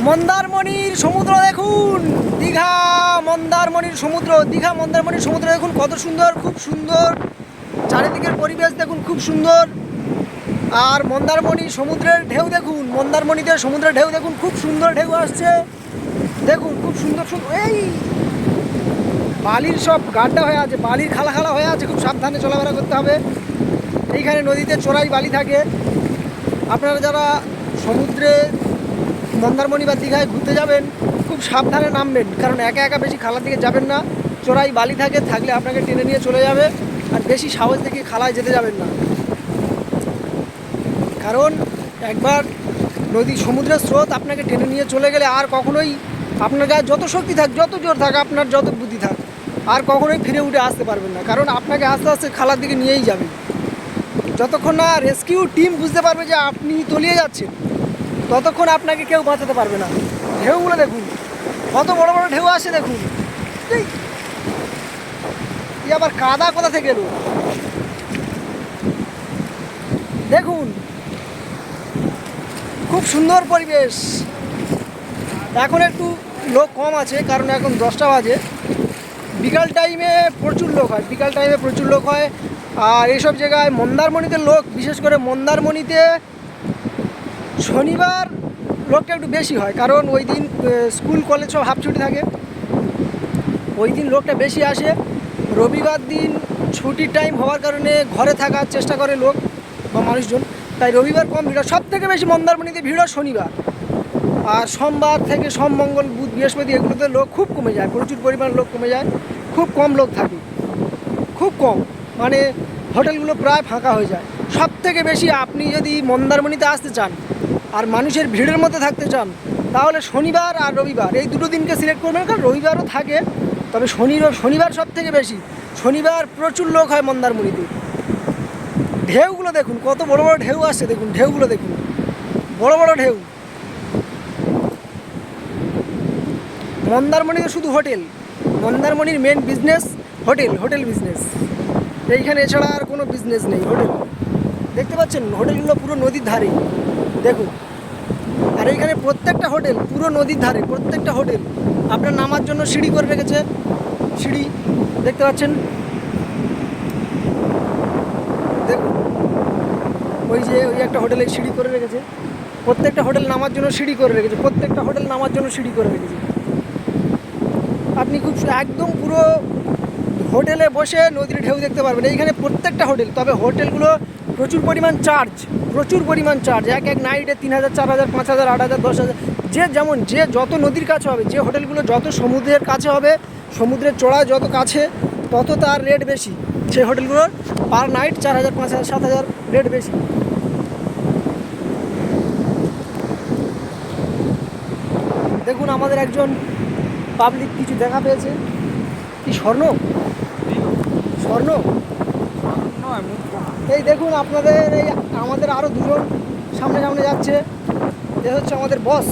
মন্দারমণির সমুদ্র দেখুন, দীঘা মন্দারমণির সমুদ্র, দীঘা মন্দারমণির সমুদ্র দেখুন কত সুন্দর, খুব সুন্দর। চারিদিকের পরিবেশ দেখুন খুব সুন্দর। আর মন্দারমণি সমুদ্রের ঢেউ দেখুন, মন্দারমণিতে সমুদ্রের ঢেউ দেখুন, খুব সুন্দর ঢেউ আসছে দেখুন, খুব সুন্দর সুন্দর। এই বালির সব গাড্ডা হয়ে আছে, বালির খালা খালা হয়ে আছে, খুব সাবধানে চলাফেরা করতে হবে। এইখানে নদীতে চোরাই বালি থাকে। আপনারা যারা সমুদ্রে মন্দারমণি বা দীঘায় ঘুরতে যাবেন খুব সাবধানে নামবেন, কারণ একা একা বেশি খালার দিকে যাবেন না। চোরাই বালি থাকলে আপনাকে টেনে নিয়ে চলে যাবে। আর বেশি সাহস দেখে খালায় যেতে যাবেন না, কারণ একবার সমুদ্রের স্রোত আপনাকে টেনে নিয়ে চলে গেলে আর কখনোই আপনার গায়ে যত শক্তি থাক, যত জোর থাক, আপনার যত বুদ্ধি থাক, আর কখনোই ফিরে উঠে আসতে পারবেন না, কারণ আপনাকে আস্তে আস্তে খালার দিকে নিয়েই যাবে। যতক্ষণ না রেস্কিউ টিম বুঝতে পারবে যে আপনি তলিয়ে যাচ্ছেন, ততক্ষণ আপনাকে কেউ বাঁচাতে পারবে না। ঢেউগুলো দেখুন, কত বড় বড় ঢেউ আসে দেখুন। এই আবার কাদা কোথা থেকে এলো দেখুন, খুব সুন্দর পরিবেশ। এখন একটু লোক কম আছে, কারণ এখন 10টা বাজে। বিকাল টাইমে প্রচুর লোক হয়, বিকাল টাইমে প্রচুর লোক হয়। আর এইসব জায়গায় মন্দারমণিতে লোক, বিশেষ করে মন্দারমণিতে শনিবার লোকটা একটু বেশি হয়, কারণ ওই দিন স্কুল কলেজ সব হাফ ছুটি থাকে, ওই দিন লোকটা বেশি আসে। রবিবার দিন ছুটির টাইম হওয়ার কারণে ঘরে থাকার চেষ্টা করে লোক বা মানুষজন, তাই রবিবার কম ভিড় হয়। সব থেকে বেশি মন্দারমণিতে ভিড় হয় শনিবার। আর সোমবার থেকে সোম, মঙ্গল, বুধ, বৃহস্পতি এগুলোতে লোক খুব কমে যায়, প্রচুর পরিমাণ লোক কমে যায়, খুব কম লোক থাকে, খুব কম, মানে হোটেলগুলো প্রায় ফাঁকা হয়ে যায়। সব থেকে বেশি আপনি যদি মন্দারমণিতে আসতে চান আর মানুষের ভিড়ের মধ্যে থাকতে চান, তাহলে শনিবার আর রবিবার এই দুটো দিনকে সিলেক্ট করবেন, কারণ রবিবারও থাকে, তবে শনিবার সব থেকে বেশি। শনিবার প্রচুর লোক হয় মন্দারমণিতে। ঢেউগুলো দেখুন, কত বড় বড় ঢেউ আসছে দেখুন, ঢেউগুলো দেখুন, বড় বড় ঢেউ। মন্দারমণিতে শুধু হোটেল, মন্দারমণির মেন বিজনেস হোটেল বিজনেস। এইখানে এছাড়া আর কোনো বিজনেস নেই, হোটেল। দেখতে পাচ্ছেন হোটেলগুলো পুরো নদীর ধারে দেখুন। আর এইখানে প্রত্যেকটা হোটেল পুরো নদীর ধারে, প্রত্যেকটা হোটেল আপনার নামার জন্য সিঁড়ি করে রেখেছে, সিঁড়ি দেখতে পাচ্ছেন দেখুন। ওই একটা হোটেলে সিঁড়ি করে রেখেছে, প্রত্যেকটা হোটেল নামার জন্য সিঁড়ি করে রেখেছে, প্রত্যেকটা হোটেল নামার জন্য সিঁড়ি করে রেখেছে। আপনি খুব একদম পুরো হোটেলে বসে নদীর ঢেউ দেখতে পারবেন এইখানে প্রত্যেকটা হোটেল। তবে হোটেলগুলো প্রচুর পরিমাণ চার্জ, এক নাইটে 3000, 4000, 5000, 8000, 10000, যে যত নদীর কাছে হবে, যে হোটেলগুলো যত সমুদ্রের কাছে হবে, সমুদ্রের চড়ায় যত কাছে, তত তার রেট বেশি। সেই হোটেলগুলোর পার নাইট 4000, 5000, 7000 রেট বেশি। দেখুন আমাদের একজন পাবলিক কিছু দেখা পেয়েছে, কি স্বর্ণ, এই দেখুন আপনাদের আমাদের আরও দুজন সামনে যাচ্ছে। এ হচ্ছে আমাদের বস।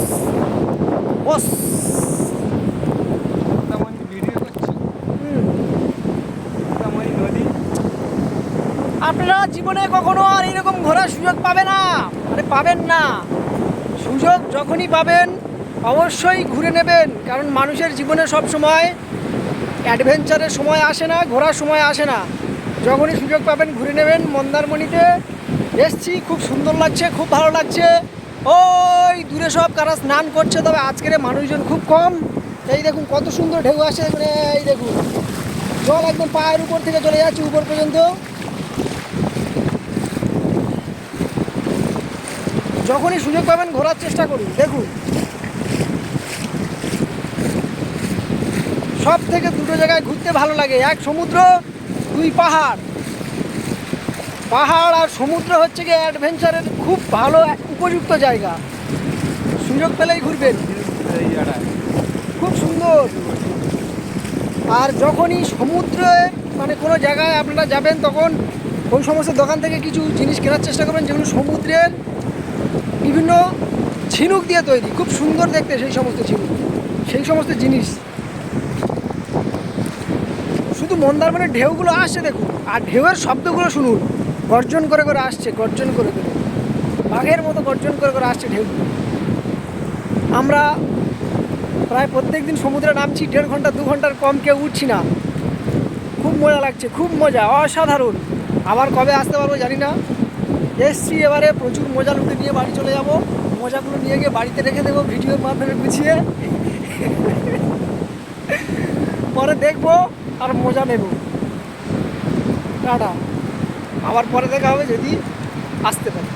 আপনারা জীবনে কখনো আর এইরকম ঘোরার সুযোগ পাবেন না। সুযোগ যখনই পাবেন অবশ্যই ঘুরে নেবেন, কারণ মানুষের জীবনে সব সময় অ্যাডভেঞ্চারের সময় আসে না, ঘোরার সময় আসে না। যখনই সুযোগ পাবেন ঘুরে নেবেন। মন্দারমণিতে এসছি, খুব সুন্দর লাগছে, খুব ভালো লাগছে। ওই দূরে সব কারা স্নান করছে, তবে আজকের মানুষজন খুব কম। এই দেখুন কত সুন্দর ঢেউ আসে, মানে এই দেখুন জল একদম পায়ের উপর থেকে চলে যাচ্ছে উপর পর্যন্ত। যখনই সুযোগ পাবেন ঘোরার চেষ্টা করুন। দেখুন সব থেকে দুটো জায়গায় ঘুরতে ভালো লাগে, এক সমুদ্র, দুই পাহাড়। আর সমুদ্র হচ্ছে গিয়ে অ্যাডভেঞ্চারের খুব ভালো উপযুক্ত জায়গা, সুযোগ পেলেই ঘুরবেন, খুব সুন্দর। আর যখনই সমুদ্রে মানে কোনো জায়গায় আপনারা যাবেন, তখন ওই সমস্ত দোকান থেকে কিছু জিনিস কেনার চেষ্টা করবেন যেগুলো সমুদ্রের বিভিন্ন ঝিনুক দিয়ে তৈরি, খুব সুন্দর দেখতে সেই সমস্ত জিনিস। শুধু মন্দারমণির ঢেউগুলো আসছে দেখুন, আর ঢেউয়ের শব্দগুলো শুনুন, গর্জন করে আসছে, বাঘের মতো গর্জন করে আসছে ঢেউগুলো। আমরা প্রায় প্রত্যেক দিন সমুদ্রে নামছি, 1.5 ঘন্টা 2 ঘন্টার কম কেউ উঠছি না। খুব মজা লাগছে, খুব মজা, অসাধারণ। আবার কবে আসতে পারবো জানি না। এসছি এবারে, প্রচুর মজা লুটে নিয়ে বাড়ি চলে যাব। মজাগুলো নিয়ে গিয়ে বাড়িতে রেখে দেবো ভিডিওর মাধ্যমে গুছিয়ে, পরে দেখবো আর মজা নেব। টাটা, আবার পরে দেখা হবে যদি আসতে পারি।